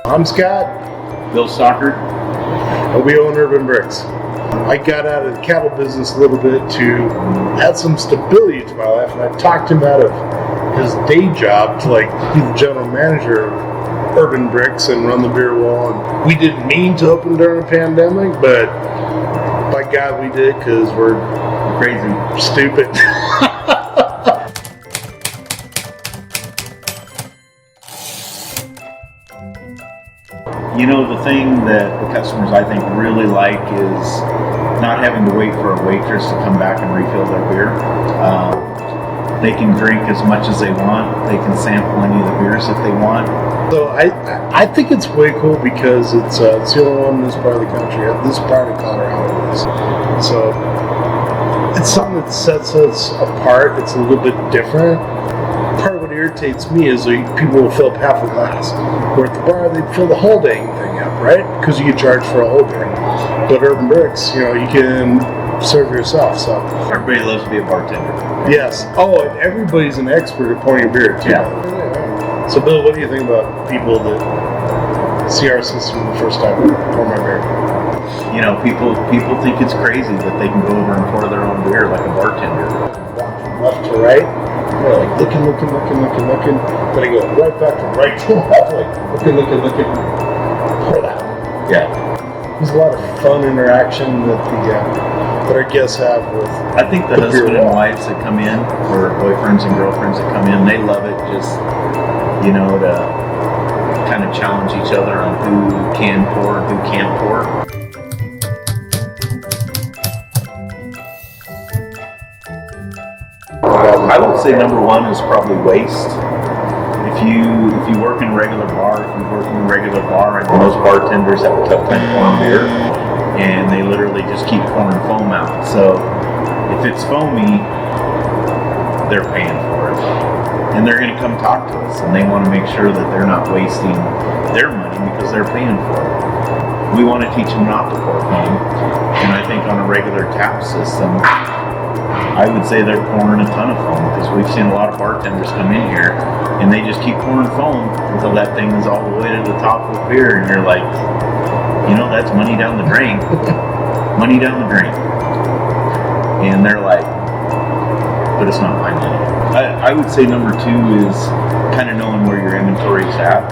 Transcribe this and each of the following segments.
I'm Scott. Bill Stockard. And we own Urban Bricks. I got out of the cattle business a little bit to add some stability to my life, and I talked him out of his day job to be the general manager of Urban Bricks and run the beer wall. And we didn't mean to open during a pandemic, but by God we did, because we're crazy, stupid. You know, the thing that the customers, I think, really like is not having to wait for a waitress to come back and refill their beer. They can drink as much as they want. They can sample any of the beers if they want. So I think it's way cool because it's the only one in this part of the country, this part of Colorado is. So it's something that sets us apart. It's a little bit different. Part of what irritates me is people will fill up half a glass. Where at the bar, they fill the whole dang thing up, right? Because you get charged for a whole beer. But Urban Bricks, you can serve yourself. So everybody loves to be a bartender. Yes. Oh, and everybody's an expert at pouring a beer, too. Yeah. So, Bill, what do you think about people that see our system the first time pour my beer? You know, people think it's crazy that they can go over and pour their own beer like a bartender. Walk from left to right. They're looking. Then I go right back to right to left, looking. Pour that. Yeah. There's a lot of fun interaction that our guests have with. I think the husband and wives that come in, or boyfriends and girlfriends that come in, they love it. Just to kind of challenge each other on who can pour and who can't pour. I would say number one is probably waste. If you work in a regular bar, and most bartenders have a tough time pouring beer, and they literally just keep pouring foam out. So if it's foamy, they're paying for it, and they're going to come talk to us, and they want to make sure that they're not wasting their money because they're paying for it. We want to teach them not to pour foam, and I think on a regular tap system, I would say they're pouring a ton of foam, because we've seen a lot of bartenders come in here and they just keep pouring foam until that thing is all the way to the top with beer, and you're like, that's money down the drain. Money down the drain. And they're like, but it's not my money. I would say number two is kind of knowing where your inventory is at.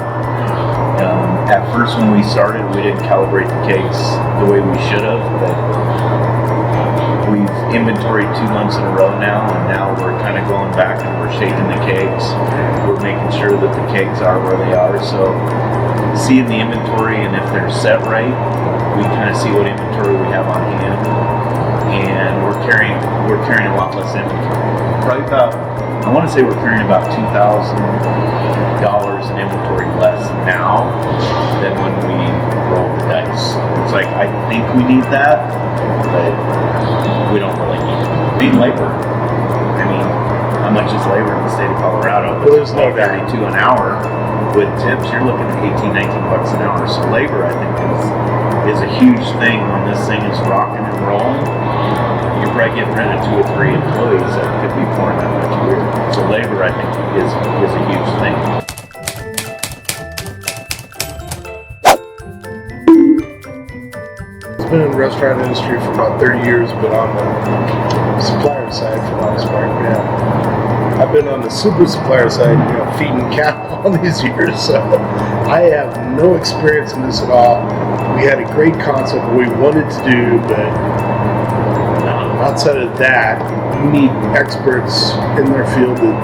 At first when we started, we didn't calibrate the kegs the way we should have, but we've inventoried 2 months in a row now, and now we're kind of going back and we're shaking the kegs. We're making sure that the kegs are where they are. So seeing the inventory, and if they're set right, we kind of see what inventory we have on hand, and we're carrying a lot less inventory. Probably I want to say we're carrying about $2,000 in inventory less now than when we rolled the dice. It's like, I think we need that, but we don't really need it. Labor. I mean, how much is labor in the state of Colorado? Well, there's no $32 an hour. With tips, you're looking at $18, $19 an hour. So labor, I think, is a huge thing when this thing is rocking and rolling. You're probably getting rid of 2 or 3 employees that could be pouring that much beer. So labor, I think, is a huge thing. I've been in the restaurant industry for about 30 years, but on the supplier side for the most part, yeah. I've been on the super supplier side, feeding cattle all these years, so I have no experience in this at all. We had a great concept what we wanted to do, but outside of that, you need experts in their field that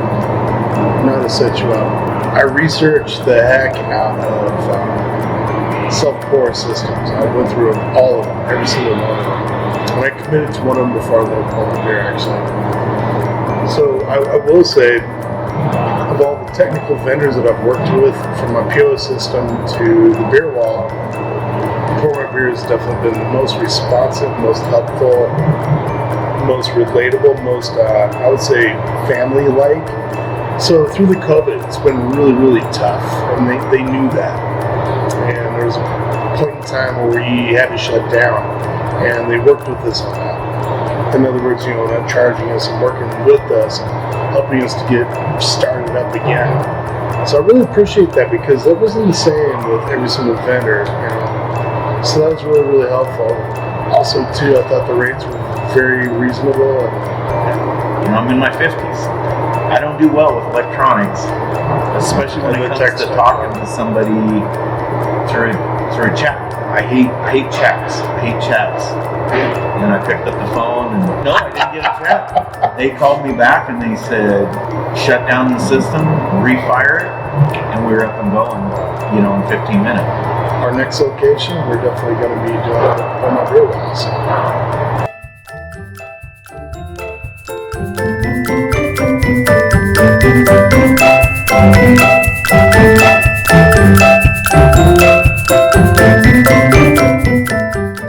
know how to set you up. I researched the heck out of self-pour systems. I went through all of them, every single one of them. And I committed to one of them before the PourMyBeer, actually. So I will say, of all the technical vendors that I've worked with, from my POS system to the beer wall, PourMyBeer has definitely been the most responsive, most helpful, most relatable, most, I would say, family-like. So through the COVID, it's been really, really tough, and they knew that. And there was a point in time where we had to shut down, and they worked with us on that. In other words, not charging us and working with us, helping us to get started up again. So I really appreciate that because that wasn't the same with every single vendor. So that was really, really helpful. Also, too, I thought the rates were very reasonable. I'm in my 50s. I don't do well with electronics, especially when it comes to talking to somebody through a chat. I hate chats. And I picked up the phone and no, I didn't get a chat. They called me back and they said, shut down the system, refire it, and we were up and going, in 15 minutes. Our next location, we're definitely going to be doing PourMyBeer with us.